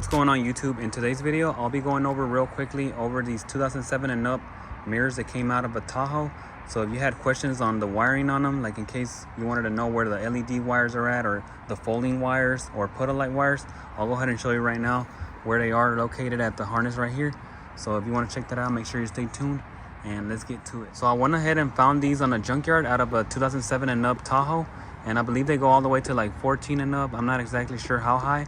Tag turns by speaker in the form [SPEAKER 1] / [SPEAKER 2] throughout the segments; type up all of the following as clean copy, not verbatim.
[SPEAKER 1] What's going on YouTube? In today's video, I'll be going over real quickly over these 2007 and up mirrors that came out of a Tahoe. So if you had questions on the wiring on them, like in case you wanted to know where the LED wires are at, or the folding wires or Puddle light wires, I'll go ahead and show you right now where they are located at the harness right here. So if you want to check that out, make sure you stay tuned and let's get to it. So I went ahead and found these on a junkyard out of a 2007 and up Tahoe, and I believe they go all the way to like 14 and up. I'm not exactly sure how high,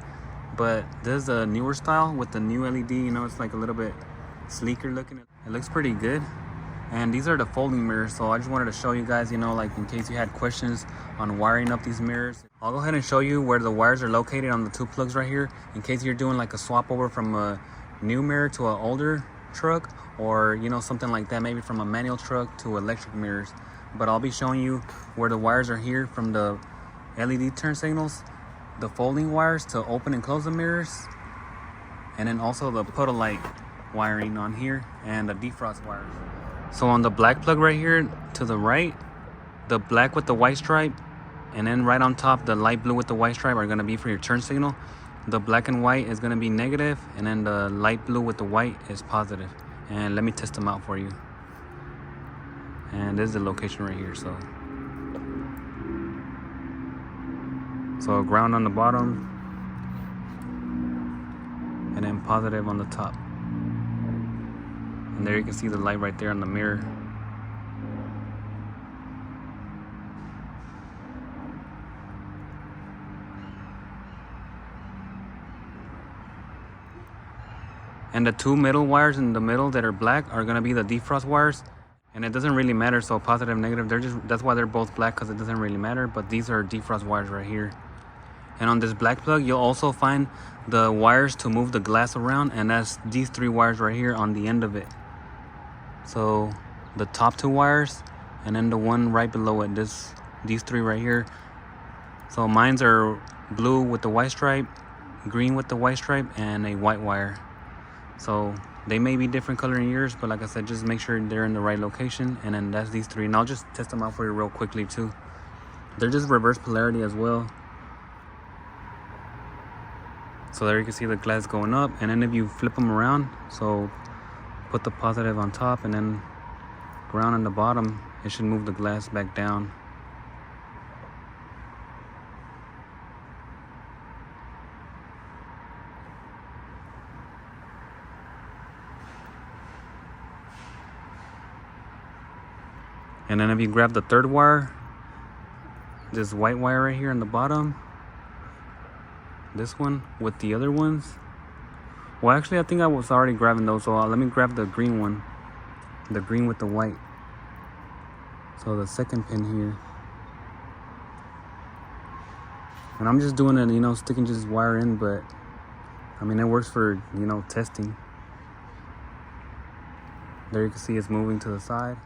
[SPEAKER 1] but this is a newer style with the new LED. You know, it's like a little bit sleeker looking. It looks pretty good. And these are the folding mirrors, so I just wanted to show you guys, you know, like in case you had questions on wiring up these mirrors. I'll go ahead and show you where the wires are located on the two plugs right here, in case you're doing like a swap over from a new mirror to an older truck, or you know, something like that, maybe from a manual truck to electric mirrors. But I'll be showing you where the wires are here from the LED turn signals, the folding wires to open and close the mirrors, and then also the Puddle light wiring on here and the defrost wires. So on the black plug right here to the right, the black with the white stripe, and then right on top the light blue with the white stripe are going to be for your turn signal. The black and white is going to be negative, and then the light blue with the white is positive. And let me test them out for you. And this is the location right here. So ground on the bottom, and then positive on the top. And there you can see the light right there on the mirror. And the two middle wires in the middle that are black are going to be the defrost wires. And it doesn't really matter, so positive, negative, that's why they're both black, because it doesn't really matter. But these are defrost wires right here. And on this black plug, you'll also find the wires to move the glass around, and that's these three wires right here on the end of it. So the top two wires, and then the one right below it, these three right here. So mine's are blue with the white stripe, green with the white stripe, and a white wire. So they may be different color in yours, but like I said, just make sure they're in the right location. And then that's these three, and I'll just test them out for you real quickly too. They're just reverse polarity as well. So there you can see the glass going up, and then if you flip them around, so put the positive on top and then ground on the bottom, it should move the glass back down. And then if you grab the third wire, this white wire right here on the bottom, this one with the other ones. Well, actually, I think I was already grabbing those, so let me grab the green one, the green with the white. So the second pin here. And I'm just doing it, you know, sticking just wire in, but I mean, it works for, you know, testing. There you can see it's moving to the side.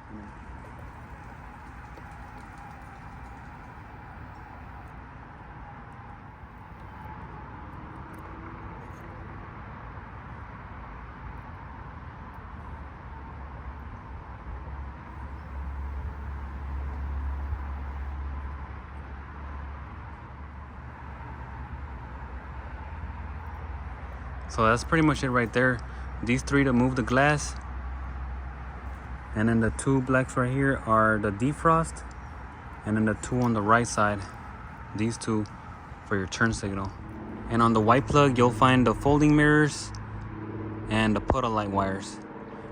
[SPEAKER 1] So that's pretty much it right there. These three to move the glass. And then the two blacks right here are the defrost. And then the two on the right side, these two for your turn signal. And on the white plug, you'll find the folding mirrors and the Puddle light wires.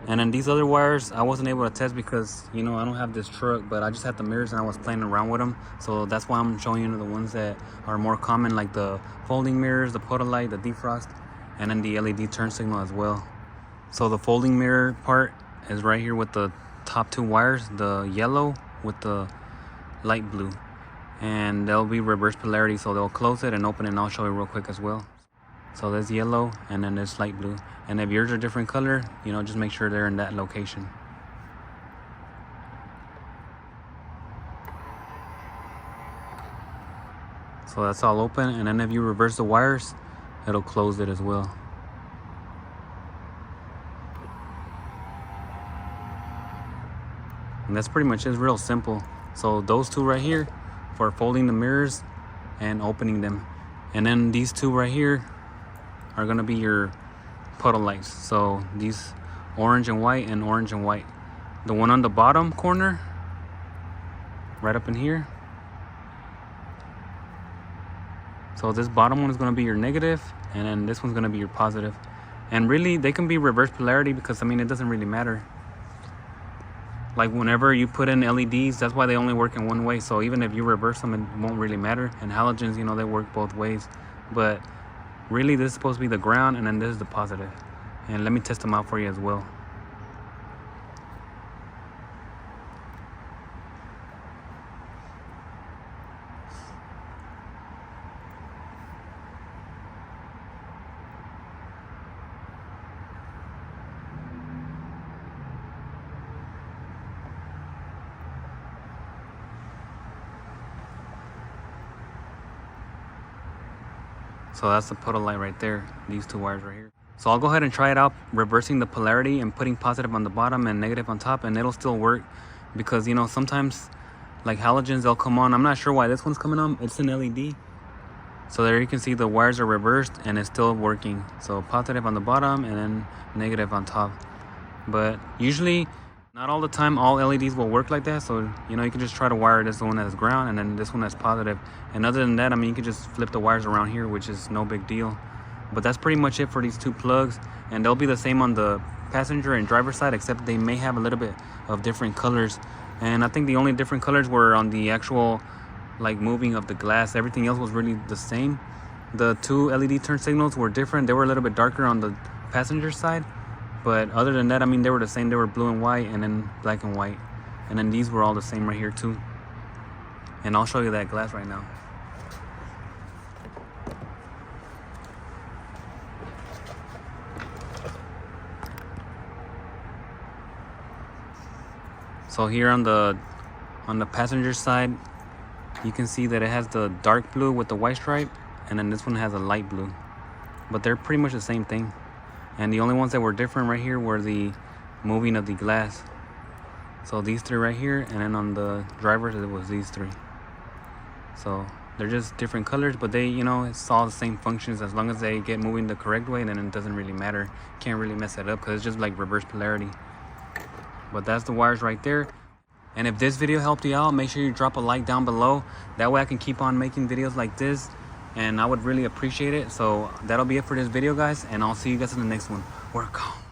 [SPEAKER 1] And then these other wires, I wasn't able to test because, you know, I don't have this truck, but I just had the mirrors and I was playing around with them. So that's why I'm showing you the ones that are more common, like the folding mirrors, the Puddle light, the defrost, and then the LED turn signal as well. So the folding mirror part is right here with the top two wires, the yellow with the light blue. And they'll be reverse polarity, so they'll close it and open it, and I'll show you real quick as well. So there's yellow, and then there's light blue. And if yours are different color, you know, just make sure they're in that location. So that's all open, and then if you reverse the wires, it'll close it as well. And that's pretty much it. It's real simple. So those two right here for folding the mirrors and opening them. And then these two right here are gonna be your puddle lights. So these orange and white and orange and white. The one on the bottom corner, right up in here. So this bottom one is gonna be your negative, and then this one's gonna be your positive. And really, they can be reverse polarity because, I mean, it doesn't really matter. Like whenever you put in LEDs, that's why they only work in one way. So even if you reverse them, it won't really matter. And halogens, you know, they work both ways. But really, this is supposed to be the ground, and then this is the positive. And let me test them out for you as well. So that's the puddle light right there, these two wires right here. So I'll go ahead and try it out, reversing the polarity and putting positive on the bottom and negative on top, and it'll still work because, you know, sometimes like halogens, they'll come on. I'm not sure why this one's coming on. It's an LED. So there you can see the wires are reversed and it's still working. So positive on the bottom and then negative on top. But usually, not all the time, all LEDs will work like that. So, you know, you can just try to wire this one as ground and then this one as positive. And other than that, I mean, you can just flip the wires around here, which is no big deal. But that's pretty much it for these two plugs. And they'll be the same on the passenger and driver side, except they may have a little bit of different colors. And I think the only different colors were on the actual, like, moving of the glass. Everything else was really the same. The two LED turn signals were different. They were a little bit darker on the passenger side. But other than that, I mean, they were the same. They were blue and white and then black and white. And then these were all the same right here too. And I'll show you that glass right now. So here on the passenger side, you can see that it has the dark blue with the white stripe, and then this one has a light blue. But they're pretty much the same thing. And the only ones that were different right here were the moving of the glass. So these three right here, and then on the drivers it was these three. So they're just different colors, but they, you know, it's all the same functions. As long as they get moving the correct way, then it doesn't really matter. Can't really mess it up because it's just like reverse polarity. But that's the wires right there. And if this video helped you out, make sure you drop a like down below. That way I can keep on making videos like this, and I would really appreciate it. So that'll be it for this video, guys, and I'll see you guys in the next one. Work on.